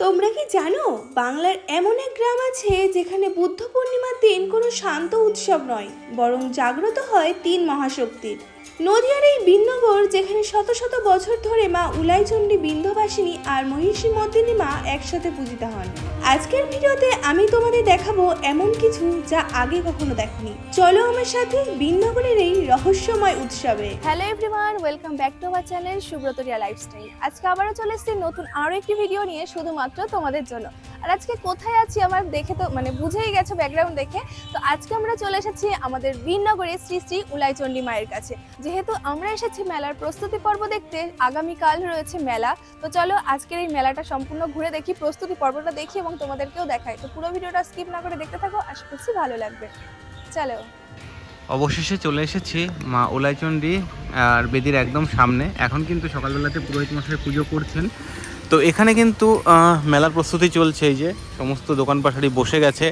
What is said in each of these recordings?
তোমরা কি জানো বাংলার এমন এক গ্রাম আছে যেখানে বুদ্ধ পূর্ণিমার দিন কোনো শান্ত উৎসব নয়, বরং জাগ্রত হয় তিন মহাশক্তির। নদিয়ার এই বিন্নগর, যেখানে শত শত বছর ধরে মা উলাইচণ্ডী, বিন্ধ্যবাসিনী আর মহিষী মর্দিনী মা একসাথে পূজিত হন। আজকের ভিডিওতে আমি তোমাদের দেখাবো এমন কিছু যা আগে কখনো দেখনি। চলো আমার সাথে বিন্নগরের এই রহস্যময় উৎসবে। Hello everyone, welcome back to our channel Subrata Riya lifestyle. আজকে আবারও চলে এসেছি নতুন আরও একটি ভিডিও নিয়ে, শুধুমাত্র তোমাদের জন্য। আর আজকে কোথায় আছি আমার দেখে তো বুঝেই গেছো ব্যাকগ্রাউন্ড দেখে। তো আজকে আমরা চলে এসেছি আমাদের বিন্নগরে শ্রী শ্রী উলাইচণ্ডী মায়ের কাছে। যেহেতু আমরা এসেছি মেলার প্রস্তুতি পর্ব দেখতে, আগামীকাল রয়েছে মেলা। তো চলো আজকের এই মেলাটা সম্পূর্ণ ঘুরে দেখি, প্রস্তুতি পর্বটা দেখি এবং তোমাদেরকেও দেখাই। তো পুরো ভিডিওটা স্কিপ না করে দেখতে থাকো, আশা করছি ভালো লাগবে। চলো। অবশেষে চলে এসেছি মা উলাইচণ্ডী আর বেদির একদম সামনে। এখন কিন্তু সকালবেলাতে পুরোহিত মশাই পুজো করছেন। তো এখানে কিন্তু মেলার প্রস্তুতি চলছে। এই যে সমস্ত দোকান পাশারি বসে গেছে।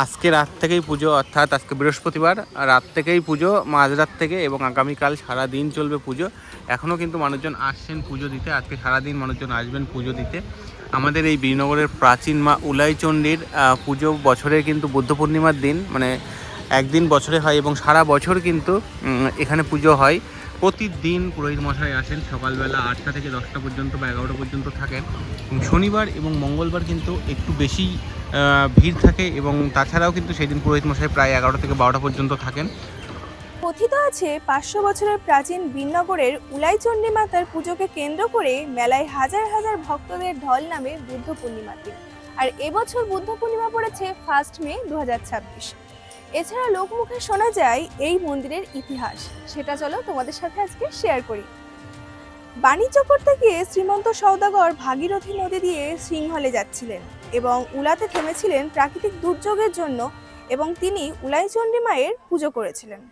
আজকে রাত থেকেই পুজো, অর্থাৎ আজকে বৃহস্পতিবার রাত থেকেই পুজো, মাঝরাত থেকে, এবং আগামীকাল সারা দিন চলবে পুজো। এখনও কিন্তু মানুষজন আসছেন পুজো দিতে। আজকে সারাদিন মানুষজন আসবেন পুজো দিতে। আমাদের এই বীরনগরের প্রাচীন মা উলাইচণ্ডীর পুজো বছরের কিন্তু বুদ্ধ পূর্ণিমার দিন, একদিন বছরে হয় এবং সারা বছর কিন্তু এখানে পুজো হয়। প্রতিদিন পুরোহিত মশাই আসেন সকালবেলা 8টা থেকে 10টা পর্যন্ত বা 11টা পর্যন্ত থাকেন। শনিবার এবং মঙ্গলবার কিন্তু একটু বেশি ভিড় থাকে, এবং তাছাড়াও কিন্তু সেই দিন পুরোহিত মশাই প্রায় 11টা থেকে 12টা পর্যন্ত থাকেন। কথিত আছে 500 বছরের প্রাচীন বিন্নগরের উলাইচণ্ডী মাতার পুজোকে কেন্দ্র করে মেলায় হাজার হাজার ভক্তদের ঢল নামে বুদ্ধ পূর্ণিমার দিন। আর এবছর বুদ্ধ পূর্ণিমা পড়েছে 1 মে 2026। এছাড়া লোকমুখে শোনা যায় এই মন্দিরের ইতিহাস, সেটা চলো তোমাদের সাথে আজকে শেয়ার করি। বাণিজ্য করতে গিয়ে শ্রীমন্ত সওদাগর ভাগীরথী নদী দিয়ে সিংহলে যাচ্ছিলেন এবং উলাতে থেমেছিলেন প্রাকৃতিক দুর্যোগের জন্য, এবং তিনি উলাইচণ্ডী মায়ের পুজো করেছিলেন।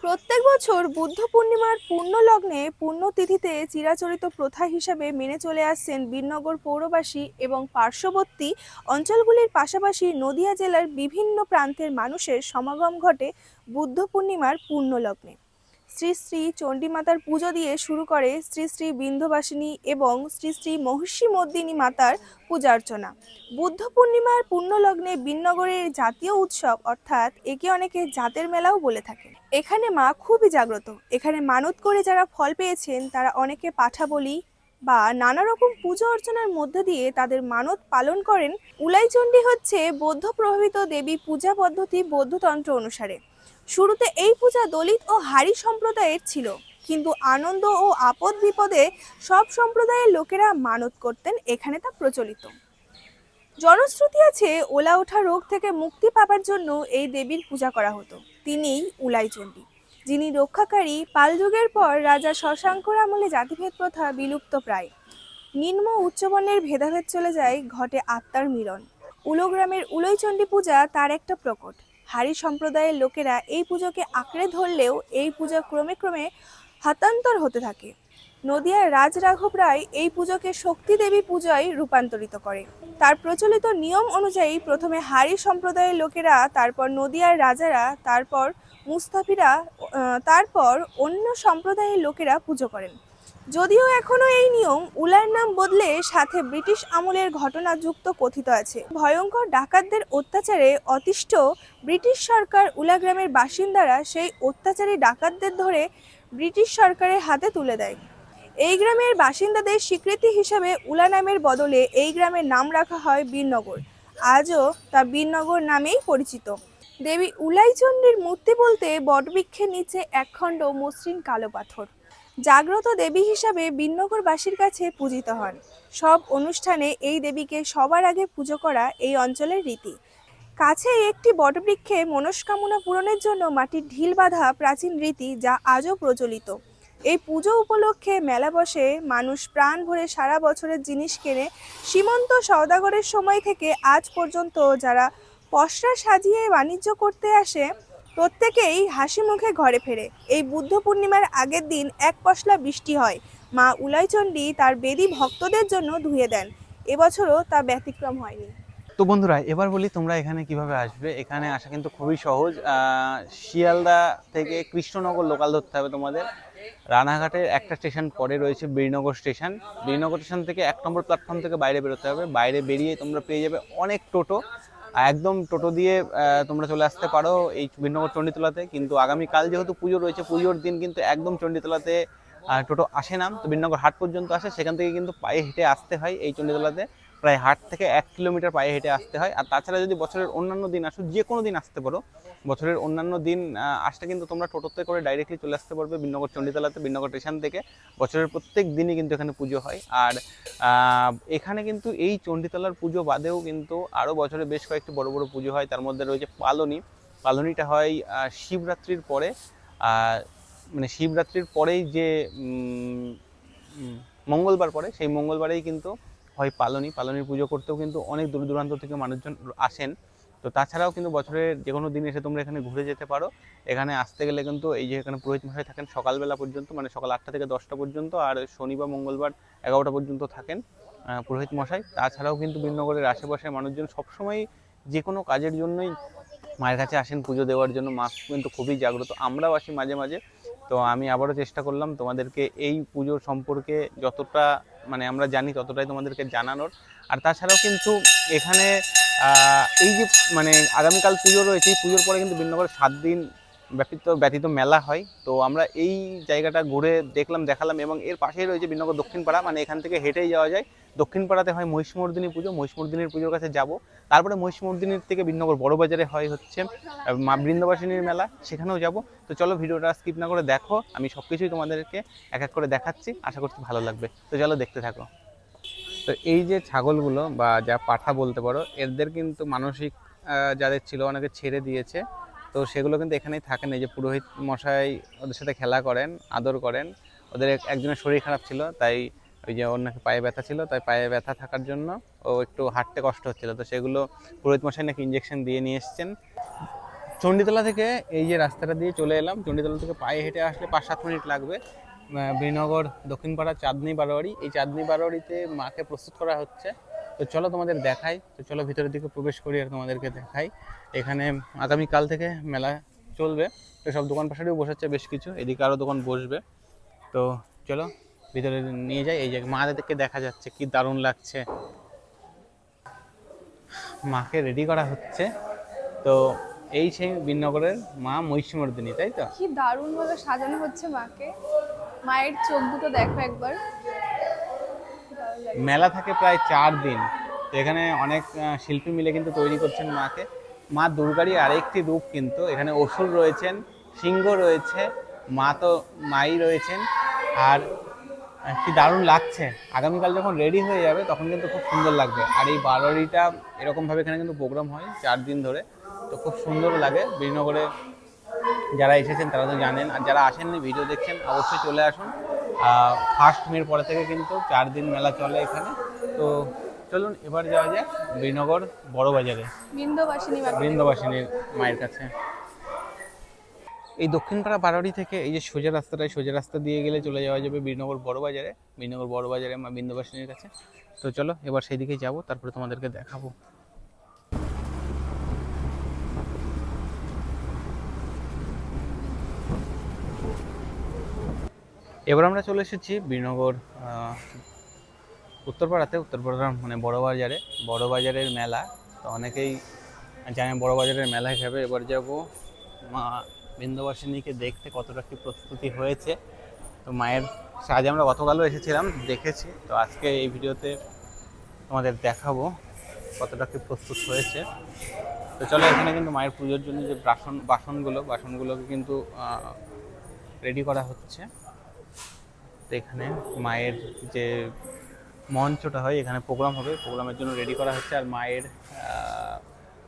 প্রত্যেক বছর বুদ্ধ পূর্ণিমার পূর্ণ লগ্নে পুণ্যতিথিতে চিরাচরিত প্রথা হিসাবে মেনে চলে আসছেন বিন্নগর পৌরবাসী এবং পার্শ্ববর্তী অঞ্চলগুলির পাশাপাশি নদিয়া জেলার বিভিন্ন প্রান্তের মানুষের সমাগম ঘটে বুদ্ধ পূর্ণিমার পূর্ণ লগ্নে। শ্রী শ্রী চণ্ডী মাতার পুজো দিয়ে শুরু করে শ্রী শ্রী বিন্ধ্যবাসিনী এবং শ্রী শ্রী মহিষী মর্দিনী মাতার পূজার্চনা। বুদ্ধ পূর্ণিমার পূর্ণ লগ্নে বিন্নগরের জাতীয় উৎসব, অর্থাৎ একে অনেকে জাতের মেলাও বলে থাকেন। এখানে মা খুবই জাগ্রত। এখানে মানত করে যারা ফল পেয়েছেন তারা অনেকে পাঠা বলি বা নানা রকম পুজো অর্চনার মধ্যে দিয়ে তাদের মানত পালন করেন। উলাইচণ্ডী হচ্ছে বৌদ্ধ প্রভাবিত দেবী পূজা পদ্ধতি বৌদ্ধতন্ত্র অনুসারে। শুরুতে এই পূজা দলিত ও হারি সম্প্রদায়ের ছিল, কিন্তু আনন্দ ও আপদ বিপদে সব সম্প্রদায়ের লোকেরা মানত করতেন, এখানে তা প্রচলিত। জনশ্রুতি আছে ওলা ওঠা রোগ থেকে মুক্তি পাবার জন্য এই দেবীর পূজা করা হতো। তিনিই উলাইচণ্ডী, যিনি রক্ষাকারী। পালযুগের পর রাজা শশাঙ্কর আমলে জাতিভেদ প্রথা বিলুপ্ত প্রায়। নিম্ন উচ্চবর্ণের ভেদাভেদ চলে যায়, ঘটে আত্মার মিলন। উলোগ্রামের উলাইচণ্ডী পূজা তার একটা প্রকট। হারি সম্প্রদায়ের লোকেরা এই পুজোকে আঁকড়ে ধরলেও এই পূজা ক্রমে ক্রমে হতান্তর হতে থাকে। নদিয়ার রাজ রাঘব রায় এই পুজোকে শক্তি দেবী পূজায় রূপান্তরিত করে। তার প্রচলিত নিয়ম অনুযায়ী প্রথমে হারি সম্প্রদায়ের লোকেরা, তারপর নদিয়ার রাজারা, তারপর মুস্তাফিরা, তারপর অন্য সম্প্রদায়ের লোকেরা পুজো করেন। যদিও এখনো এই নিয়ম উলার নাম বদলে সাথে ব্রিটিশ আমলের ঘটনা যুক্ত কথিত আছে। ভয়ঙ্কর ডাকাতদের অত্যাচারে অতিষ্ঠ ব্রিটিশ সরকার উলা গ্রামের বাসিন্দারা সেই অত্যাচারী ডাকাতদের ধরে ব্রিটিশ সরকারের হাতে তুলে দেয়। এই গ্রামের বাসিন্দাদের স্বীকৃতি হিসাবে উলা নামের বদলে এই গ্রামের নাম রাখা হয় বীরনগর। আজও তা বীরনগর নামেই পরিচিত। দেবী উলাইচণ্ডীর মূর্তি বলতে বটবৃক্ষের নিচে একখণ্ড মসৃণ কালো পাথর। জাগ্রত দেবী হিসাবে বিন্নগরবাসীর কাছে পূজিত হন। সব অনুষ্ঠানে এই দেবীকে সবার আগে পুজো করা এই অঞ্চলের রীতি। কাছে একটি বটবৃক্ষে মনস্কামনা পূরণের জন্য মাটির ঢিল বাঁধা প্রাচীন রীতি, যা আজও প্রচলিত। এই পুজো উপলক্ষে মেলা বসে, মানুষ প্রাণ ভরে সারা বছরের জিনিস কেনে। সীমন্ত সওদাগরের সময় থেকে আজ পর্যন্ত যারা পসরা সাজিয়ে বাণিজ্য করতে আসে প্রত্যেকেই হাসি মুখে ঘরে ফেরে। এই বুদ্ধ পূর্ণিমার আগের দিন এক পশলা বৃষ্টি হয়। মা উলাইচণ্ডী তার বেদী ভক্তদের জন্য ধুয়ে দেন। এবছরও তা ব্যতিক্রম হয়নি। তো বন্ধুরা, এবার বলি তোমরা এখানে কিভাবে আসবে। এখানে আসা কিন্তু খুবই সহজ। শিয়ালদা থেকে কৃষ্ণনগর লোকাল ধরতে হবে তোমাদের। রানাঘাটের একটা স্টেশন পরে রয়েছে বীরনগর স্টেশন। বীরনগর স্টেশন থেকে 1 নম্বর প্ল্যাটফর্ম থেকে বাইরে বেরোতে হবে। বাইরে বেরিয়ে তোমরা পেয়ে যাবে অনেক টোটো, একদম টোটো দিয়ে তোমরা চলে আসতে পারো এই বীরনগর চণ্ডীতলাতে। কিন্তু আগামীকাল যেহেতু পুজো রয়েছে, পুজোর দিন কিন্তু একদম চণ্ডীতলাতে টোটো আসে না, তো বীরনগর হাট পর্যন্ত আসে, সেখান থেকে কিন্তু পায়ে হেঁটে আসতে হয় এই চণ্ডীতলাতে। প্রায় হাট থেকে 1 কিলোমিটার পায়ে হেঁটে আসতে হয়। আর তাছাড়া যদি বছরের অন্যান্য দিন আসো, যে কোনো দিন আসতে পারো, বছরের অন্যান্য দিন আসলে কিন্তু তোমরা টোটোতে করে ডাইরেক্টলি চলে আসতে পারবে বীরনগর চণ্ডীতলাতে, বীরনগর স্টেশন থেকে। বছরের প্রত্যেক দিনই কিন্তু এখানে পুজো হয়। আর এখানে কিন্তু এই চণ্ডীতলার পুজো বাদেও কিন্তু আরও বছরে বেশ কয়েকটি বড় বড় পুজো হয়। তার মধ্যে রয়েছে পালনি। পালনিটা হয় শিবরাত্রির পরে, মানে শিবরাত্রির পরেই যে মঙ্গলবার পরে, সেই মঙ্গলবারেই কিন্তু হয় পালনি। পালনির পুজো করতেও কিন্তু অনেক দূর দূরান্ত থেকে মানুষজন আসেন। তো তাছাড়াও কিন্তু বছরের যে কোনো দিন এসে তোমরা এখানে ঘুরে যেতে পারো। এখানে আসতে গেলে কিন্তু এই যে এখানে পুরোহিত মশাই থাকেন সকালবেলা পর্যন্ত, মানে সকাল 8টা থেকে 10টা পর্যন্ত, আর শনি বা মঙ্গলবার 11টা পর্যন্ত থাকেন পুরোহিত মশাই। তাছাড়াও কিন্তু বীরনগরের আশেপাশের মানুষজন সবসময় যে কোনো কাজের জন্যই মায়ের কাছে আসেন পুজো দেওয়ার জন্য। মা কিন্তু খুবই জাগ্রত, আমরাও আসি মাঝে মাঝে। তো আমি আবারও চেষ্টা করলাম তোমাদেরকে এই পুজোর সম্পর্কে যতটা মানে আমরা জানি ততটাই তোমাদেরকে জানানোর। আর তাছাড়াও কিন্তু এখানে এই যে মানে আগামীকাল পুজো রয়েছে, এই পুজোর পরে কিন্তু বীরনগরে 7 দিন ব্যতীত মেলা হয়। তো আমরা এই জায়গাটা ঘুরে দেখালাম। এবং এর পাশেই রয়েছে বীরনগর দক্ষিণ পাড়া, মানে এখান থেকে হেঁটেই যাওয়া যায়। দক্ষিণ পাড়াতে হয় মহিষমর্দিনী পুজো, মহিষমর্দিনীর পুজোর কাছে যাব। তারপরে মহিষমর্দিনীর থেকে বীরনগর বড়বাজারে হয় হচ্ছে মা বৃন্দাবাসিনীর মেলা, সেখানেও যাব। তো চলো ভিডিওটা স্কিপ না করে দেখো, আমি সব কিছুই তোমাদেরকে এক এক করে দেখাচ্ছি, আশা করছি ভালো লাগবে। তো চলো দেখতে থাকো। তো এই যে ছাগলগুলো বা যা পাঠা বলতে পারো, এদের কিন্তু মানসিক যাদের ছিল অনেকে ছেড়ে দিয়েছে। তো সেগুলো কিন্তু এখানেই থাকেন। এই যে পুরোহিত মশাই ওদের সাথে খেলা করেন, আদর করেন। ওদের একজনের শরীর খারাপ ছিল, তাই ওই যে ওর নাকি পায়ে ব্যথা ছিল, তাই পায়ে ব্যথা থাকার জন্য ও একটু হাঁটতে কষ্ট হচ্ছিল। তো সেগুলো পুরোহিত মশাই নাকি ইঞ্জেকশন দিয়ে নিয়ে এসছেন। চণ্ডীতলা থেকে এই যে রাস্তাটা দিয়ে চলে এলাম, চণ্ডীতলা থেকে পায়ে হেঁটে আসলে 5-7 মিনিট লাগবে বীরনগর দক্ষিণপাড়া চাঁদনি বারোয়ারি। এই চাঁদনি বারোয়ারিতে মাকে প্রস্তুত করা হচ্ছে। তো চলো তোমাদের দেখাই। তো চলো ভিতরের দিকে প্রবেশ করি আর তোমাদেরকে দেখাই। এখানে আগামীকাল থেকে মেলা চলবে। তো সব দোকান পাশারেও বসাচ্ছে বেশ কিছু, এদিকে আরও দোকান বসবে। তো চলো ভিতরে নিয়ে যাই। এই যে মাদেরকে দেখা যাচ্ছে, কি দারুণ লাগছে। মাকে রেডি করা হচ্ছে। তো এই সেই বীরনগরের মা মহিষমর্দিনী, তাই তো? কি দারুণ ভাবে সাজানো হচ্ছে মাকে। মায়ের চোখ দুটো দেখো একবার। মেলা থাকে প্রায় 4 দিন। তো এখানে অনেক শিল্পী মিলে কিন্তু তৈরি করছেন মাকে। মা দুর্গারই আরেকটি রূপ কিন্তু। এখানে অসুর রয়েছেন, সিংহ রয়েছে, মা তো মাই রয়েছেন। আর কি দারুণ লাগছে। আগামীকাল যখন রেডি হয়ে যাবে তখন কিন্তু খুব সুন্দর লাগবে। আর এই বারোয়ারিটা এরকমভাবে এখানে কিন্তু প্রোগ্রাম হয় 4 দিন ধরে। তো খুব সুন্দর লাগে। বীরনগরে যারা এসেছেন তারা তো জানেন, আর যারা আসেননি ভিডিও দেখছেন অবশ্যই চলে আসুন। 1 মের পরে থেকে কিন্তু 4 দিন মেলা চলে এখানে। তো চলুন এবার যাওয়া যাক বীরনগর বড় বাজারে, বৃন্দাবাসিনীর মায়ের কাছে। এই দক্ষিণপাড়া বারোয়ারি থেকে এই যে সোজা রাস্তা দিয়ে গেলে চলে যাওয়া যাবে বীরনগর বড় বাজারে। বীরনগর বড় বাজারে মা বৃন্দাবাসিনীর কাছে। তো চলো এবার সেই দিকেই যাবো, তারপরে তোমাদেরকে দেখাবো। এবার আমরা চলে এসেছি বীরনগর উত্তরপাড়াতে। উত্তরপাড়ার মানে বড় বাজারের মেলা। তো অনেকেই জানে বড় বাজারের মেলা হিসাবে। এবার যাব মা বৃন্দাবাসিনীকে দেখতে কতটা কি প্রস্তুতি হয়েছে। তো মায়ের সাজ আমরা গতকালও এসেছিলাম, দেখেছি। তো আজকে এই ভিডিওতে তোমাদের দেখাবো কতটা কি প্রস্তুত হয়েছে। তো চলো এখানে কিন্তু মায়ের পুজোর জন্য যে বাসনগুলোকে কিন্তু রেডি করা হচ্ছে। তো এখানে মায়ের যে মঞ্চটা হয়, এখানে প্রোগ্রাম হবে, প্রোগ্রামের জন্য রেডি করা হচ্ছে। আর মায়ের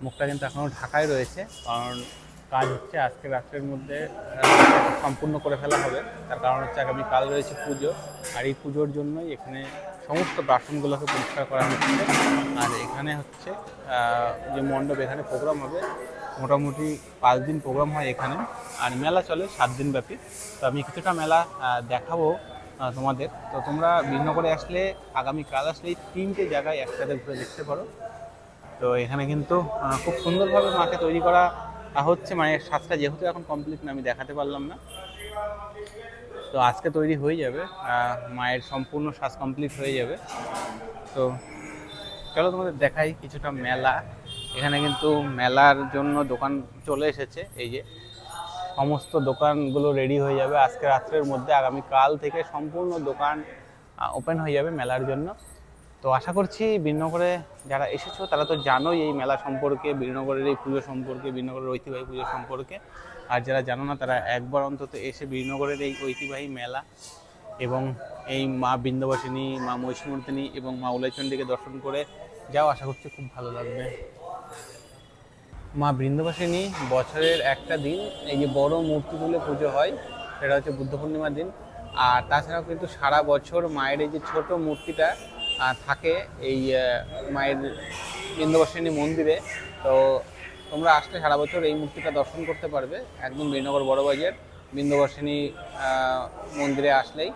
মুখটা কিন্তু এখনও ঢাকাই রয়েছে, কারণ কাজ হচ্ছে আজকে রাত্রের মধ্যে সম্পূর্ণ করে ফেলা হবে। তার কারণ হচ্ছে আগামীকাল রয়েছে পুজো, আর এই পুজোর জন্যই এখানে সমস্ত বাসনগুলোকে পরিষ্কার করা হচ্ছে। আর এখানে হচ্ছে যে মণ্ডপ, এখানে প্রোগ্রাম হবে। মোটামুটি 5 দিন প্রোগ্রাম হয় এখানে, আর মেলা চলে 7 দিন ব্যাপী। তো আমি কিছুটা মেলা দেখাবো তোমাদের। তো তোমরা বীরনগরে আসলে, আগামীকাল আসলে এই 3টে জায়গায় একসাথে ঘুরে দেখতে পারো। তো এখানে কিন্তু খুব সুন্দরভাবে মাকে তৈরি করা হচ্ছে। মায়ের সাজটা যেহেতু এখন কমপ্লিট না, আমি দেখাতে পারলাম না। তো আজকে তৈরি হয়ে যাবে, মায়ের সম্পূর্ণ সাজ কমপ্লিট হয়ে যাবে। তো চলো তোমাদের দেখাই কিছুটা মেলা। এখানে কিন্তু মেলার জন্য দোকান চলে এসেছে, এই যে সমস্ত দোকানগুলো রেডি হয়ে যাবে আজকে রাত্রের মধ্যে। আগামীকাল থেকে সম্পূর্ণ দোকান ওপেন হয়ে যাবে মেলার জন্য। তো আশা করছি বীরনগরে যারা এসেছো তারা তো জানোই এই মেলা সম্পর্কে, বীরনগরের এই পুজো সম্পর্কে, বীরনগরের ঐতিহ্যবাহী পুজো সম্পর্কে। আর যারা জানো না তারা একবার অন্তত এসে বীরনগরের এই ঐতিহ্যবাহী মেলা এবং এই মা বিন্ধ্যবাসিনী, মা মহিষমর্দিনী এবং মা উলাইচণ্ডীকে দর্শন করে যাও, আশা করছি খুব ভালো লাগবে। মা বৃন্দাবাসিনী বছরের একটা দিন এই যে বড় মূর্তি তুলে পুজো হয়, সেটা হচ্ছে বুদ্ধ পূর্ণিমার দিন। আর তাছাড়াও কিন্তু সারা বছর মায়ের এই যে ছোট মূর্তিটা থাকে এই মায়ের বৃন্দাবাসিনী মন্দিরে। তো তোমরা আসলে সারা বছর এই মূর্তিটা দর্শন করতে পারবে একদম বীরনগর বড়বাজার বৃন্দাবাসিনী মন্দিরে আসলেই।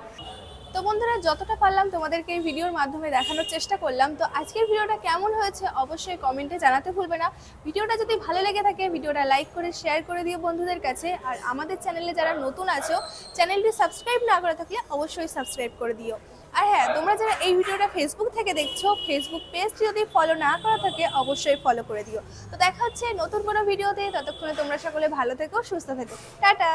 তো বন্ধুরা, যতটা পারলাম তোমাদেরকে এই ভিডিওর মাধ্যমে দেখানোর চেষ্টা করলাম। তো আজকের ভিডিওটা কেমন হয়েছে অবশ্যই কমেন্টে জানাতে ভুলবে না। ভিডিওটা যদি ভালো লেগে থাকে ভিডিওটা লাইক করে শেয়ার করে দিও বন্ধুদের কাছে। আর আমাদের চ্যানেলে যারা নতুন আছো, চ্যানেলটি সাবস্ক্রাইব না করে থাকলে অবশ্যই সাবস্ক্রাইব করে দিও। আর হ্যাঁ, তোমরা যারা এই ভিডিওটা ফেসবুক থেকে দেখছো, ফেসবুক পেজটি যদি ফলো না করা থাকে অবশ্যই ফলো করে দিও। তো দেখা হচ্ছে নতুন কোনো ভিডিওতে, ততক্ষণে তোমরা সকলে ভালো থেকো, সুস্থ থেকো, টাটা।